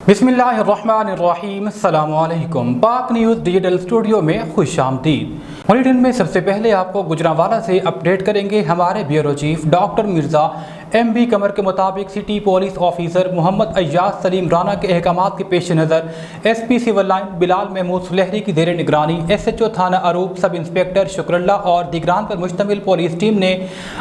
बिस्मिल्लाहिर्रहमानिर्रहीम, अस्सलामुअलैकुम। पाक न्यूज़ डिजिटल स्टूडियो में खुश आमदीद। बुलेटिन में सबसे पहले आपको गुजरांवाला से अपडेट करेंगे हमारे bureau chief doctor Mirza MB Qamar के मुताबिक city police officer Mohammad Ayyaz Saleem Rana के अहकामात के पेश नज़र SP civil line Bilal Mahmood Sulehri की ज़ेर निगरानी SHO थाना अरूब, सब इंस्पेक्टर शुक्रल्ला और दिगरान पर मुश्तमिल पुलिस टीम ने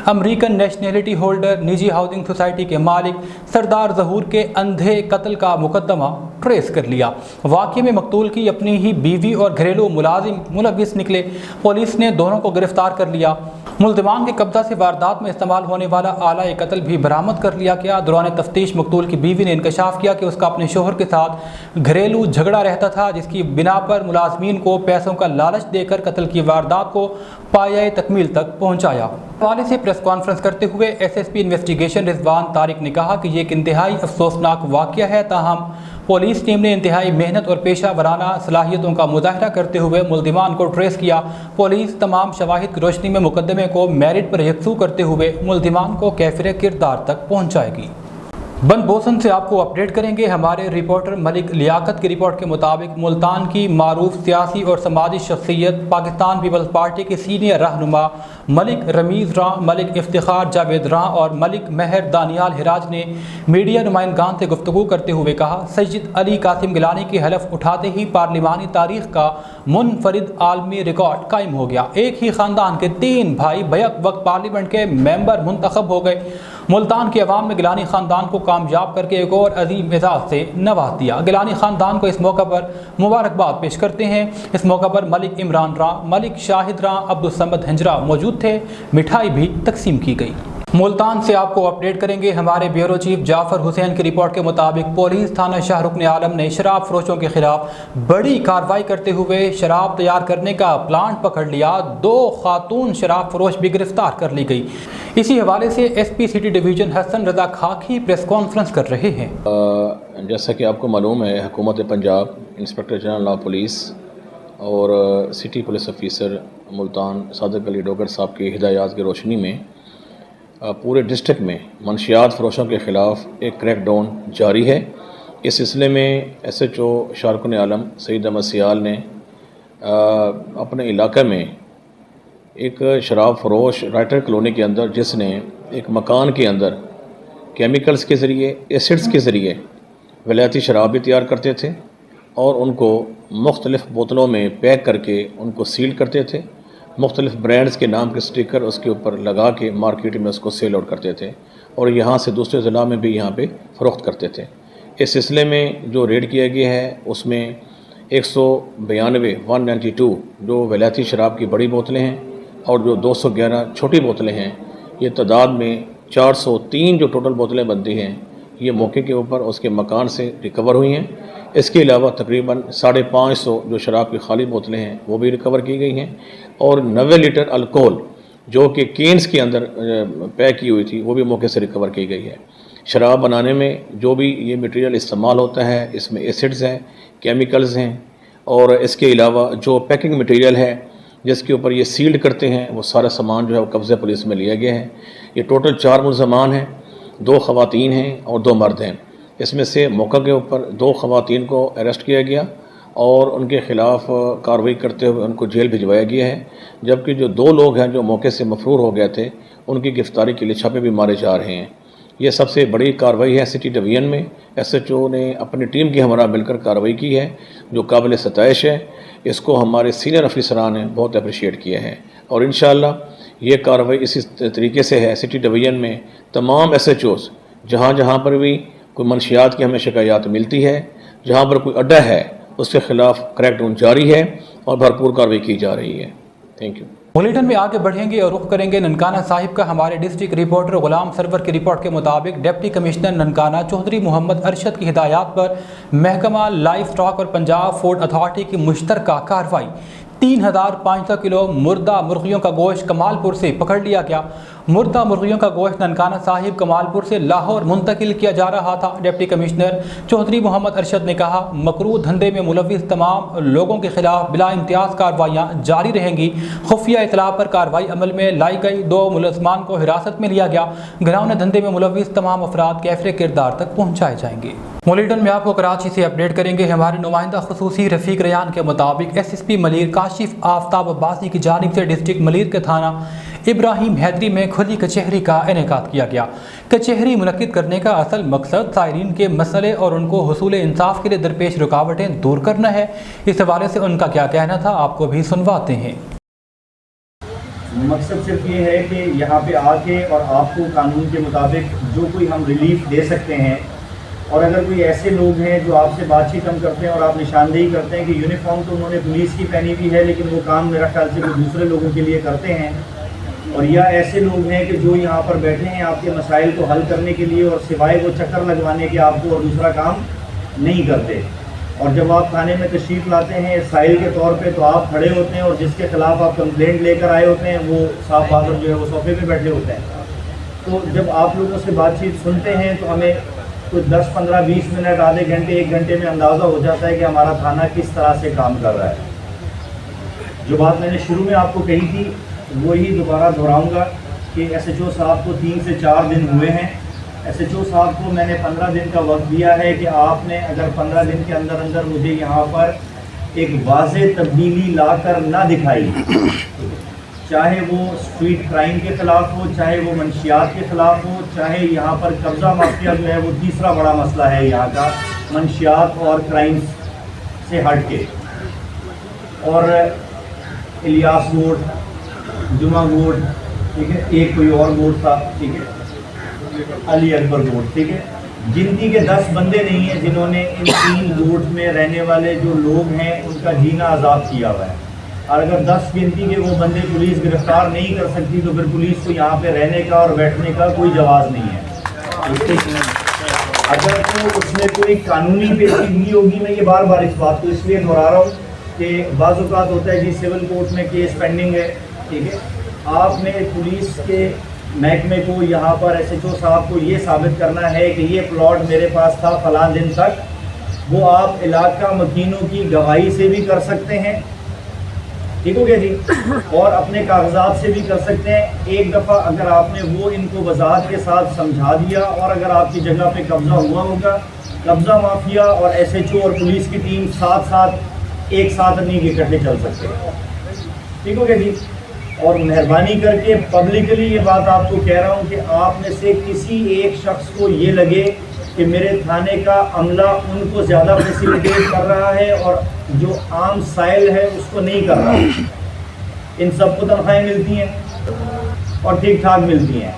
अमरीकन नेशनैलिटी होल्डर निजी हाउसिंग सोसाइटी के मालिक सरदार ज़हूर के अंधे कत्ल का मुकदमा ट्रेस कर लिया। वाक़े में मकतूल की अपनी ही बीवी और घरेलू मुलाजिम मुलविस निकले। पुलिस ने दोनों को गिरफ्तार कर लिया। मुल्ज़िमान के कब्जा से वारदात में इस्तेमाल होने वाला आला कत्ल भी बरामद कर लिया गया। दौरान तफ्तीश मकतूल की बीवी ने इंकशाफ किया कि उसका अपने शोहर के साथ घरेलू झगड़ा रहता था, जिसकी बिना पर मुलाजमीन को पैसों का लालच देकर कत्ल की वारदात को पाया तकमील तक पहुँचाया। हवाले से प्रेस कॉन्फ्रेंस करते हुए SSP इन्वेस्टिगेशन रिजवान तारिक ने कहा कि ये एक इंतहाई अफसोसनाक वाक़या है, ताहम पुलिस टीम ने इंतहाई मेहनत और पेशा वराना सलाहियतों का मुजाहरा करते हुए मुल्ज़िमान को ट्रेस किया। पुलिस तमाम शवाहिद की रोशनी में मुकदमे को मेरिट पर यकसू करते हुए मुल्ज़िमान को कैफिर किरदार तक पहुँचाएगी। बंद बोसन से आपको अपडेट करेंगे हमारे रिपोर्टर मलिक लियाकत की रिपोर्ट के मुताबिक मुल्तान की मारूफ सियासी और समाजी शख्सियत पाकिस्तान पीपल्स पार्टी के सीनियर रहनुमा मलिक रमीज़ रां, मलिक इफ्तिखार जावेद रां और मलिक महर दानियाल हिराज ने मीडिया नुमाइंदगान से गुफ्तगू करते हुए कहा, सैयद अली कासिम गिलानी की हलफ उठाते ही पार्लिमानी तारीख का मुनफरिद आलमी रिकॉर्ड कायम हो गया। एक ही ख़ानदान के 3 भाई बैक वक्त पार्लियामेंट के मेंबर मुंतखब हो गए। मुल्तान के अवाम में गिलानी ख़ानदान को कामयाब करके एक और अजीम एजाज़ से नवाज दिया। गिलानी ख़ानदान को इस मौका पर मुबारकबाद पेश करते हैं। इस मौका पर मलिक इमरान रां, मलिक शाहिद रां, अब्दुल समद हिंजरा मौजूद थे। मिठाई भी तकसीम की गई। मुल्तान से आपको अपडेट करेंगे हमारे ब्यूरो चीफ जाफर हुसैन की रिपोर्ट के मुताबिक पुलिस थाना शाहरुख आलम ने शराब फरोशों के खिलाफ बड़ी कार्रवाई करते हुए शराब तैयार करने का प्लांट पकड़ लिया। 2 खातून शराब फरोश भी गिरफ्तार कर ली गई। इसी हवाले से SP city division Hasan Raza खाकी प्रेस कॉन्फ्रेंस कर रहे हैं। जैसा कि आपको मालूम है, हुकूमत Punjab, inspector general law police और city police officer Multan Sadiq Ali Dogar sahab की हिदायत की रोशनी में पूरे डिस्ट्रिक्ट में मनशियात फरोशों के ख़िलाफ़ एक क्रैक डाउन जारी है। इस सिलसिले में SHO शाहरुख आलम सईद अहमद सियाल ने अपने इलाके में एक शराब फरोश राइटर कॉलोनी के अंदर, जिसने एक मकान के अंदर केमिकल्स के ज़रिए, एसिड्स के ज़रिए वलायती शराब भी तैयार करते थे और उनको मुख्तलिफ़ बोतलों में पैक करके उनको सील करते थे। मुख्तलिफ़ ब्रांड्स के नाम के स्टिकर उसके ऊपर लगा के मार्केट में उसको सेल आउट करते थे और यहाँ से दूसरे ज़िला में भी यहाँ पे फ़रोख्त करते थे। इस सिलसिले में जो रेड किया गया है उसमें 192 जो वलायती शराब की बड़ी बोतलें हैं और जो 211 छोटी बोतलें हैं, ये तादाद में 403 जो टोटल बोतलें बनती हैं, ये मौके के ऊपर उसके मकान से रिकवर हुई हैं। इसके अलावा तकरीबन 550 जो शराब की खाली बोतलें हैं वो भी रिकवर की गई हैं और 90 लीटर अल्कोहल जो कि केन्स के अंदर पैक की हुई थी वो भी मौके से रिकवर की गई है। शराब बनाने में जो भी ये मटेरियल इस्तेमाल होता है, इसमें एसिड्स हैं, केमिकल्स हैं और इसके अलावा जो पैकिंग मटेरियल है जिसके ऊपर ये सील्ड करते हैं, वो सारा सामान जो है वो कब्ज़े पुलिस में लिया गया है। ये टोटल 4 मुल्ज़मान हैं, 2 ख़वातीन हैं और 2 मर्द हैं। इसमें से मौका के ऊपर 2 ख़वातीन को अरेस्ट किया गया और उनके ख़िलाफ़ कार्रवाई करते हुए उनको जेल भिजवाया गया है, जबकि जो 2 लोग हैं जो मौके से मफरूर हो गए थे, उनकी गिरफ़्तारी के लिए छापे भी मारे जा रहे हैं। ये सबसे बड़ी कार्रवाई है सिटी डिवीज़न में। SHO ने अपनी टीम की हमरा मिलकर कार्रवाई की है जो काबिल सताइश है। इसको हमारे सीनियर अफसरान ने बहुत अप्रिशिएट किया है और इंशाअल्लाह ये कार्रवाई इसी तरीके से है। सिटी डिवीज़न में तमाम SHOs जहाँ जहाँ पर भी कोई मनशियात की हमें शिकायत मिलती है, जहाँ पर कोई अड्डा है, उसके ख़िलाफ़ क्रैकडाउन जारी है और भरपूर कार्रवाई की जा रही है। Thank you. बुलेटिन में आगे बढ़ेंगे और रुख करेंगे ननकाना साहिब का। हमारे डिस्ट्रिक्ट रिपोर्टर गुलाम सरवर की रिपोर्ट के मुताबिक डिप्टी कमिश्नर ननकाना चौधरी मोहम्मद अरशद की हिदायत पर महकमा लाइफ स्टॉक और पंजाब फूड अथॉरिटी की मुश्तरका कार्रवाई 3500 किलो मुर्दा मुर्गियों का गोश्त कमालपुर से पकड़ लिया गया। मुर्दा मुर्गियों का गोश्त ननकाना साहिब कमालपुर से लाहौर मुंतकिल किया जा रहा था। डिप्टी कमिश्नर चौधरी मोहम्मद अरशद ने कहा, मकरूह धंधे में मुलविस तमाम लोगों के खिलाफ बिला इम्तियाज़ कार्रवाइयाँ जारी रहेंगी। खुफिया इतला पर कार्रवाई अमल में लाई गई। 2 मुलज़मान को हिरासत में लिया गया। घिनौने धंधे में मुलविस तमाम अफराद कैफरे किरदार तक पहुँचाए जाएंगे। बुलेटिन में आपको कराची से अपडेट करेंगे। हमारे नुमाइंदा खुसूसी रफ़ीक रयान के मुताबिक SSP मलीर काशिफ आफ्ताब अब्बासी की जानिब से डिस्ट्रिक्ट मलीर के थाना इब्राहिम हैदरी में खुली कचहरी का इनेकाद किया गया। कचहरी मुनक्किद करने का असल मकसद साइरीन के मसले और उनको हुसूल इंसाफ के लिए दरपेश रुकावटें दूर करना है। इस हवाले से उनका क्या कहना था, आपको भी सुनवाते हैं। मकसद सिर्फ ये है कि यहाँ पे आके और आपको कानून के मुताबिक जो कोई हम रिलीफ दे सकते हैं, और अगर कोई ऐसे लोग हैं जो आपसे बातचीत कम करते हैं और आप निशानदेही करते हैं कि यूनिफॉर्म तो उन्होंने पुलिस की पहनी हुई है लेकिन वो काम मेरा ख्याल से वो दूसरे लोगों के लिए करते हैं, और या ऐसे लोग हैं कि जो यहाँ पर बैठे हैं आपके मसाइल को हल करने के लिए और सिवाय वो चक्कर लगवाने के आपको और दूसरा काम नहीं करते, और जब आप थाने में तशरीफ़ लाते हैं साइल के तौर पे तो आप खड़े होते हैं और जिसके ख़िलाफ़ आप कंप्लेंट लेकर आए होते हैं वो साहब बहादुर जो है वो सोफे पे बैठे होते हैं। तो जब आप लोगों से बातचीत सुनते हैं तो हमें कुछ 10, 15, 20 मिनट, आधे घंटे, 1 घंटे में अंदाज़ा हो जाता है कि हमारा थाना किस तरह से काम कर रहा है। जो बात मैंने शुरू में आपको कही थी वही दोबारा दोहराऊंगा कि SHO साहब को 3 से 4 दिन हुए हैं। SHO साहब को मैंने 15 दिन का वक्त दिया है कि आपने अगर 15 दिन के अंदर अंदर मुझे यहाँ पर एक वाज़ेह तब्दीली ला कर ना दिखाई, चाहे वो स्ट्रीट क्राइम के ख़िलाफ़ हो, चाहे वो मंशियात के ख़िलाफ़ हो, चाहे यहाँ पर कब्ज़ा माफिया जो है वो तीसरा बड़ा मसला है यहाँ का, मंशियात और क्राइम से हट के, और इलियास गोड, जुमा गोड, ठीक है, एक कोई और गोड था, ठीक है, अली अकबर गोड, ठीक है, गिनती के 10 बंदे नहीं हैं जिन्होंने इन 3 गोड में रहने वाले जो लोग हैं उनका जीना आज़ाद किया हुआ है। और अगर 10 गिनती के वो बंदे पुलिस गिरफ्तार नहीं कर सकती तो फिर पुलिस को यहाँ पे रहने का और बैठने का कोई जवाब नहीं है। अगर तो उसमें कोई कानूनी पेशगी होगी, मैं ये बार बार इस बात को इसलिए दोहरा रहा हूँ कि बाज़ औक़ात होता है कि सिविल कोर्ट में केस पेंडिंग है, ठीक है, आपने पुलिस के महकमे को यहाँ पर SHO साहब को ये साबित करना है कि ये प्लॉट मेरे पास था फलां दिन तक, वो आप इलाका मकीनों की गवाही से भी कर सकते हैं, ठीक हो गया जी, और अपने कागजात से भी कर सकते हैं। एक दफ़ा अगर आपने वो इनको वजाहत के साथ समझा दिया और अगर आपकी जगह पे कब्ज़ा हुआ होगा, कब्ज़ा माफिया और SHO और पुलिस की टीम साथ साथ एक साथ नहीं इकट्ठे चल सकते, ठीक हो गया जी। और मेहरबानी करके पब्लिकली ये बात आपको कह रहा हूँ कि आप में से किसी एक शख्स को ये लगे कि मेरे थाने का अमला उनको ज़्यादा फैसिलिटेट कर रहा है और जो आम साइल है उसको नहीं कर रहा है। इन सबको तनख्वाहें मिलती हैं और ठीक ठाक मिलती हैं।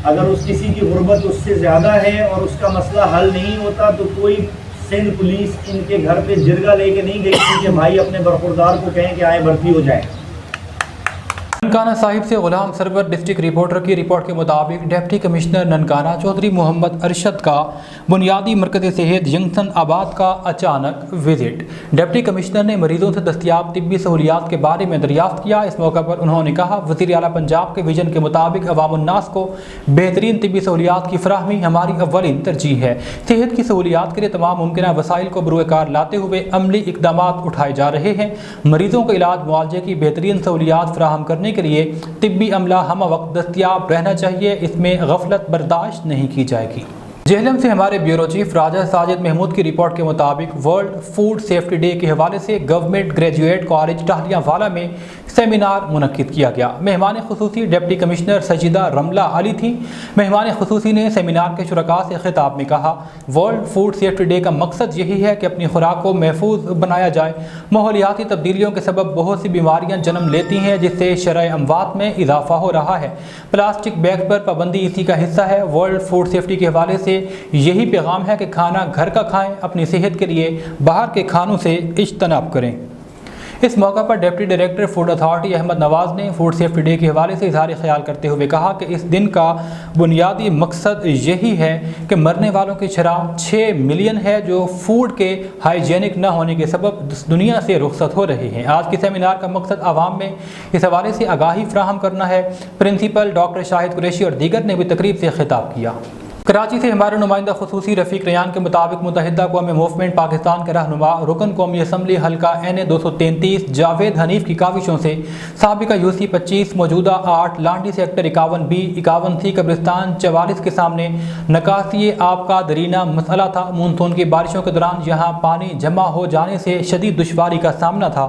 अगर उस किसी की गुर्बत उससे ज़्यादा है और उसका मसला हल नहीं होता तो कोई सिंध पुलिस इनके घर पे जिरगा लेके नहीं गई कि भाई अपने बरखुरदार को कहें कि आए भर्ती हो जाएं। ननकाना साहिब से गुलाम सरवर डिस्ट्रिक्ट रिपोर्टर की रिपोर्ट के मुताबिक डिप्टी कमिश्नर ननकाना चौधरी मोहम्मद अरशद का बुनियादी मरकज़ सेहत जंक्शन आबाद का अचानक विजिट। डिप्टी कमिश्नर ने मरीजों से दस्तियाब तिब्बी सहूलियात के बारे में दरियाफ्त किया। इस मौके पर उन्होंने कहा, वज़ीर आला पंजाब के विजन के मुताबिक अवामुन्नास को बेहतरीन तिब्बी सहूलियात की फराहमी हमारी अव्वलीन तरजीह है। सेहत की सहूलियात के लिए तमाम मुमकिन वसाइल को बरूएकार लाते हुए अमली इकदाम उठाए जा रहे हैं। मरीजों को इलाज मुआवजे की बेहतरीन सहूलियात फराहम करने के लिए तिब्बी अमला हम वक्त दस्तियाब रहना चाहिए, इसमें गफलत बर्दाश्त नहीं की जाएगी। जेहलम से हमारे ब्यूरो चीफ राजा साजिद महमूद की रिपोर्ट के मुताबिक वर्ल्ड फूड सेफ्टी डे के हवाले से गवर्नमेंट ग्रेजुएट कॉलेज टाहलियावाला में सेमिनार मुनक्किद किया गया। मेहमान खुसूसी डिप्टी कमिश्नर सजीदा रमला अली थी। मेहमान खुसूसी ने सेमिनार के शुरका से खिताब में कहा, वर्ल्ड फूड सेफ्टी डे का मकसद यही है कि अपनी खुराक को महफूज बनाया जाए। माहौलियाती तब्दीलियों के सबब बहुत सी बीमारियां जन्म लेती हैं जिससे शरह अमवात में इजाफा हो रहा है। प्लास्टिक बैग पर पाबंदी इसी का हिस्सा है। वर्ल्ड फूड सेफ्टी के हवाले से यही पैगाम है कि खाना घर का खाएं, अपनी सेहत के लिए बाहर के खानों से इज्तनाब करें। इस मौका पर deputy director food authority Ahmad Nawaz ने फूड सेफ्टी डे के हवाले से इजहार ख्याल करते हुए कहा कि इस दिन का बुनियादी मकसद यही है कि मरने वालों की शरह 6 मिलियन है जो फूड के हाइजीनिक न होने के सबब दुनिया से रुखसत हो रहे हैं। आज के सेमिनार का मकसद आवाम में इस हवाले से आगाही फराहम करना है। प्रिंसिपल डॉक्टर शाहिद कुरैशी और दीगर ने भी तकरीब से खिताब किया। कराची से हमारे नुमाइंदा खुसूसी रफ़ीक रयान के मुताबिक मुत्तहिदा अक़वाम मूवमेंट पाकिस्तान के रहनुमा रुकन कौमी असम्बली हल्का NA 233 जावेद हनीफ की काविशों से साबिका UC 25 मौजूदा 8 लांडी सेक्टर 51B 51C कब्रिस्तान 44 के सामने नकासी आब का दरीना मसला था। मानसून की बारिशों के दौरान यहाँ पानी जमा हो जाने से शदीद दुश्वारी का सामना था।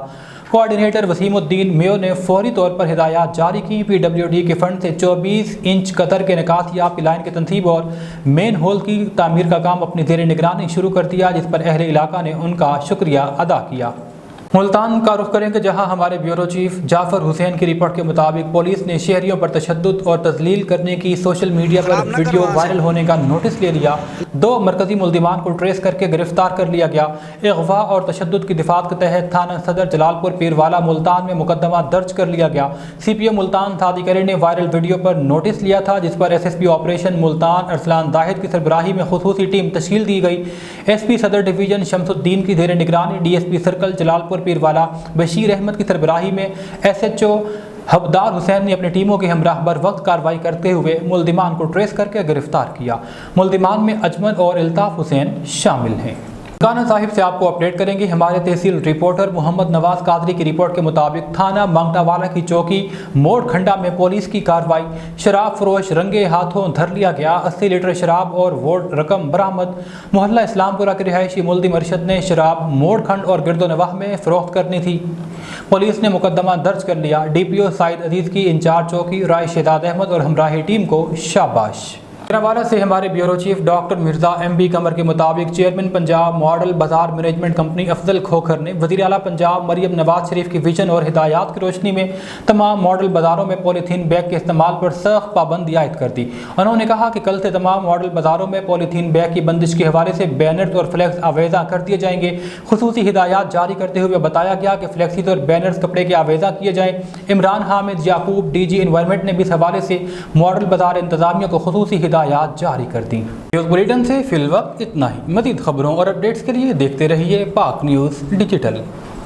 कोऑर्डिनेटर वसीमुद्दीन मेयो ने फौरी तौर पर हिदायत जारी की। PWD के फंड से 24 इंच कतर के नकासियाब की लाइन की तनसीब और मेन होल की तामीर का काम अपनी ज़ेर निगरानी शुरू कर दिया, जिस पर अहले इलाका ने उनका शुक्रिया अदा किया। मुल्तान का रुख करेंगे, जहां हमारे ब्यूरो चीफ जाफर हुसैन की रिपोर्ट के मुताबिक पुलिस ने शहरियों पर तशद्दुद और तजलील करने की सोशल मीडिया पर वीडियो वायरल होने का नोटिस ले लिया। 2 मरकजी मुल्जिमान को ट्रेस करके गिरफ्तार कर लिया गया। अगवा और तशद्दुद की दिफात के तहत थाना सदर जलालपुर पीरवाला मुल्तान में मुकदमा दर्ज कर लिया गया। CPO मुल्तान सादिक अली ने वायरल वीडियो पर नोटिस लिया था, जिस पर SSP ऑपरेशन मुल्तान अरसलान दाहिद की सरबराही में खुसूसी टीम तश्कील दी गई। SP सदर डिवीजन शमसुद्दीन की ज़ेर निगरानी DSP सर्कल जलालपुर पीरवाला बशीर अहमद की सरबराही में SHO हबदार हुसैन ने अपनी टीमों के हमराह बर वक्त कार्रवाई करते हुए मुल्जिमान को ट्रेस करके गिरफ्तार किया। मुल्जिमान में अजमल और अल्ताफ हुसैन शामिल हैं। काना साहिब से आपको अपडेट करेंगे। हमारे तहसील रिपोर्टर मोहम्मद नवाज कादरी की रिपोर्ट के मुताबिक थाना मांगटावाला की चौकी मोड़ खंडा में पुलिस की कार्रवाई। शराब फरोश रंगे हाथों धर लिया गया। 80 लीटर शराब और वोट रकम बरामद। मोहल्ला इस्लामपुरा के रिहायशी मुल्जिम अरशद ने शराब मोड़ खंड और गिरदोनवाह में फ़रोख्त करनी थी। पुलिस ने मुकदमा दर्ज कर लिया। DPO साइद अजीज़ की इंचार्ज चौकी राय शहजाद अहमद और हमराही टीम को शाबाश। गुजरांवाला से हमारे bureau chief doctor Mirza MB Qamar के मुताबिक चेयरमैन पंजाब मॉडल बाजार मैनेजमेंट कंपनी अफजल खोखर ने वज़ीर आला पंजाब मरियम नवाज शरीफ की विजन और हिदायत की रोशनी में तमाम मॉडल बाज़ारों में पॉलीथीन बैग के इस्तेमाल पर सख्त पाबंदी आयद कर दी। उन्होंने कहा कि कल से तमाम मॉडल बाज़ारों में पॉलीथीन बैग की बंदिश के हवाले से बैनर्स और फ्लैक्स आवेज़ा कर दिए जाएंगे। खुसूसी हिदायत जारी करते हुए बताया गया कि फ्लैक्सीज और बैनर्स कपड़े के आवेज़ा किए जाएँ। इमरान हामिद याकूब DG एनवायरनमेंट ने भी इस हवाले से मॉडल बाज़ार इंतजामिया को खुसूसी हिदायत जारी कर दी। न्यूज़ बुलेटिन से फिल वक्त इतना ही। मज़ीद खबरों और अपडेट्स के लिए देखते रहिए पाक न्यूज़ डिजिटल।